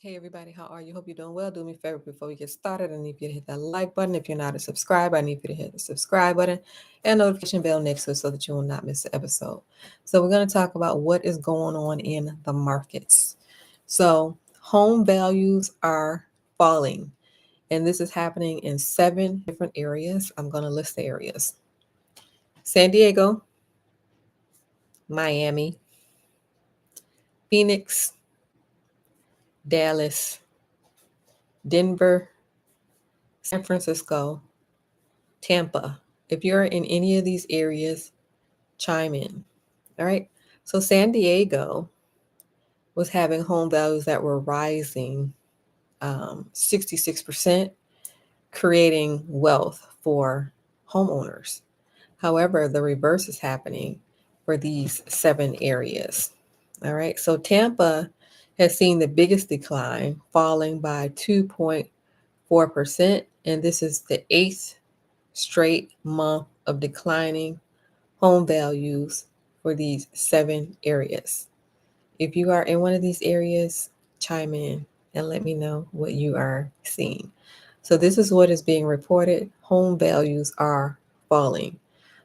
Hey everybody, how are you? Hope you're doing well. Do me a favor before we get started. I need you to hit that like button. If you're not a subscriber, I need you to hit the subscribe button and notification bell next to it so that you will not miss an episode. So we're going to talk about what is going on in the markets. So home values are falling, and this is happening in 7 different areas. I'm going to list the areas: San Diego, Miami, Phoenix, Dallas, Denver, San Francisco, Tampa. If you're in any of these areas, chime in. All right. So San Diego was having home values that were rising 66%, creating wealth for homeowners. However, the reverse is happening for these 7 areas. All right. So Tampa has seen the biggest decline, falling by 2.4%. And this is the eighth straight month of declining home values for these 7 areas. If you are in one of these areas, chime in and let me know what you are seeing. So, this is what is being reported: home values are falling.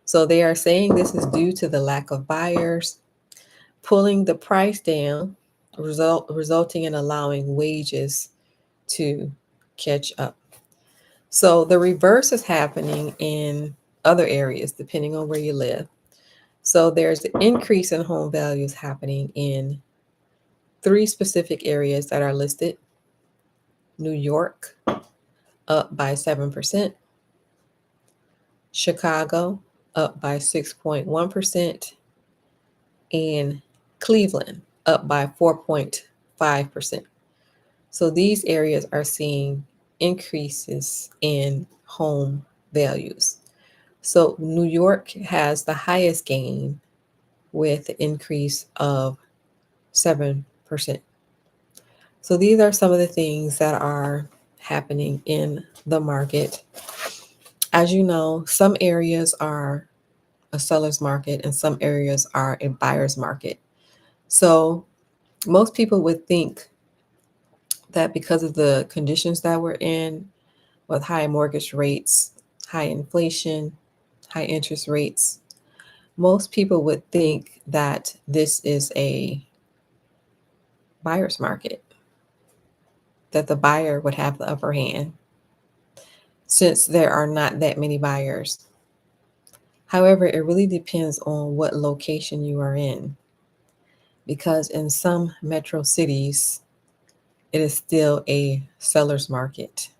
So, they are saying this is due to the lack of buyers, pulling the price down, resulting in allowing wages to catch up. So, the reverse is happening in other areas depending on where you live. So there's an increase in home values happening in 3 specific areas that are listed: New York, up by 7%, Chicago, up by 6.1%, and Cleveland, up by 4.5%. So these areas are seeing increases in home values. So New York has the highest gain with an increase of 7%. So these are some of the things that are happening in the market. As you know, some areas are a seller's market and some areas are a buyer's market. So most people would think that because of the conditions that we're in, with high mortgage rates, high inflation, high interest rates, most people would think that this is a buyer's market, that the buyer would have the upper hand since there are not that many buyers. However, it really depends on what location you are in, because in some metro cities, it is still a seller's market.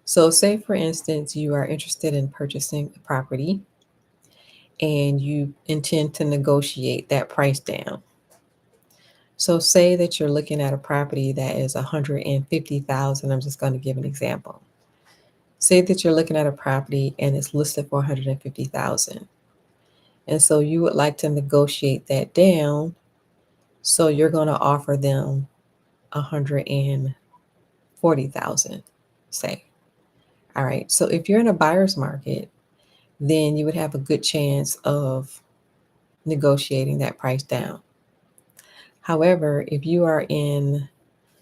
So, say for instance, you are interested in purchasing a property and you intend to negotiate that price down. So, say that you're looking at a property that is 150,000. I'm just going to give an example. Say that you're looking at a property and it's listed for 150,000. And so you would like to negotiate that down. So you're going to offer them 140,000, say. All right. So if you're in a buyer's market, then you would have a good chance of negotiating that price down. However, if you are in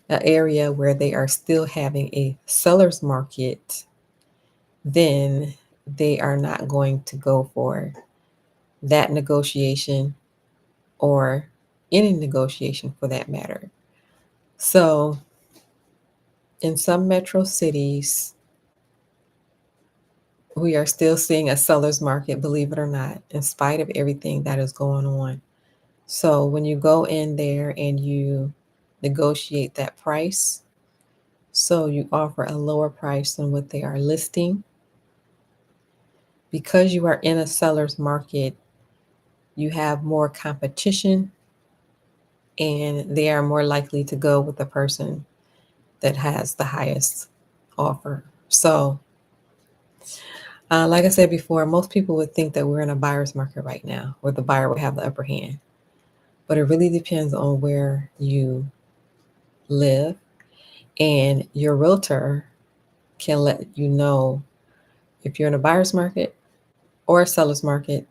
an area where they are still having a seller's market, then they are not going to go for that negotiation or any negotiation for that matter. So, in some metro cities, we are still seeing a seller's market, believe it or not, in spite of everything that is going on. So, when you go in there and you negotiate that price, so you offer a lower price than what they are listing, because you are in a seller's market, you have more competition and they are more likely to go with the person that has the highest offer. So, like I said before, most people would think that we're in a buyer's market right now, where the buyer would have the upper hand. But it really depends on where you live, and your realtor can let you know if you're in a buyer's market or a seller's market,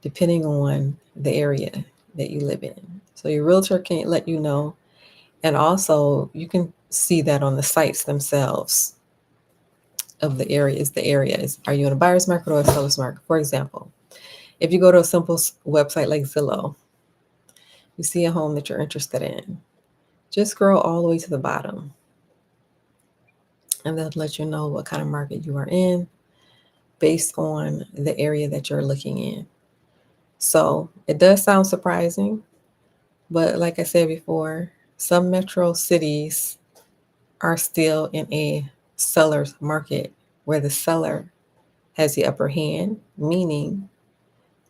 depending on the area that you live in. So your realtor can let you know And also you can see that on the sites themselves of the areas. The areas, are you in a buyer's market or a seller's market? For example, if you go to a simple website like Zillow, you see a home that you're interested in, just scroll all the way to the bottom and they'll let you know what kind of market you are in based on the area that you're looking in. So it does sound surprising, but like I said before, some metro cities are still in a seller's market where the seller has the upper hand, meaning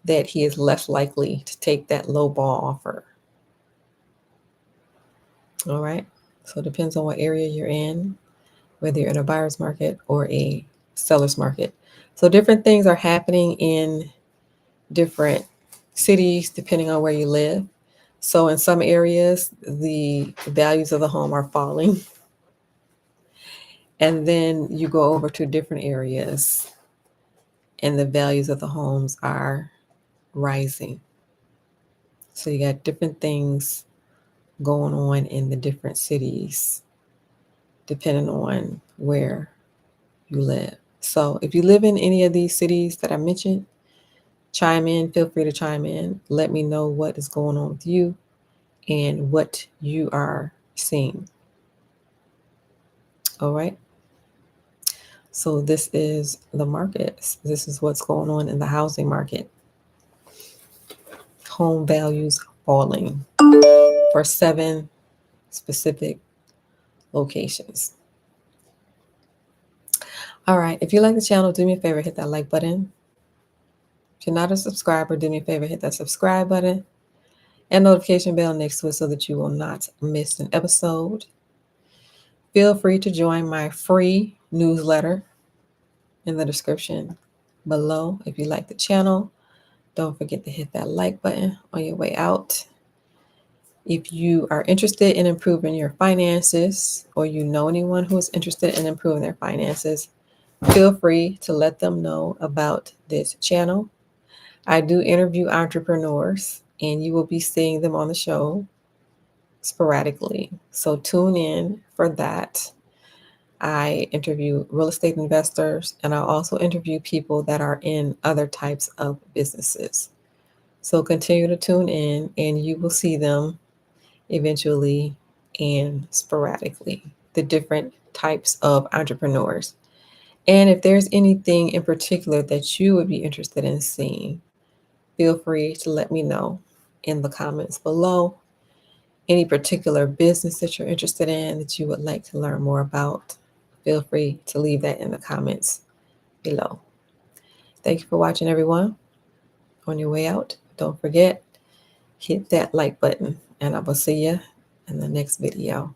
that he is less likely to take that low ball offer. All right. So it depends on what area you're in, whether you're in a buyer's market or a seller's market. So different things are happening in different cities depending on where you live. So in some areas, the values of the home are falling. And then you go over to different areas and the values of the homes are rising. So you got different things going on in the different cities depending on where you live. So if you live in any of these cities that I mentioned, chime in, feel free to chime in. Let me know what is going on with you and what you are seeing. All right. So this is the market. This is what's going on in the housing market. Home values falling for 7 specific locations. All right. If you like the channel, do me a favor, hit that like button. If you're not a subscriber, do me a favor, hit that subscribe button and notification bell next to it so that you will not miss an episode. Feel free to join my free newsletter in the description below. If you like the channel, don't forget to hit that like button on your way out. If you are interested in improving your finances or you know anyone who is interested in improving their finances, feel free to let them know about this channel. I do interview entrepreneurs and you will be seeing them on the show sporadically. So tune in for that. I interview real estate investors and I also interview people that are in other types of businesses. So continue to tune in and you will see them eventually and sporadically, the different types of entrepreneurs. And if there's anything in particular that you would be interested in seeing, feel free to let me know in the comments below. Any particular business that you're interested in that you would like to learn more about, feel free to leave that in the comments below. Thank you for watching, everyone. On your way out, don't forget, hit that like button, and I will see you in the next video.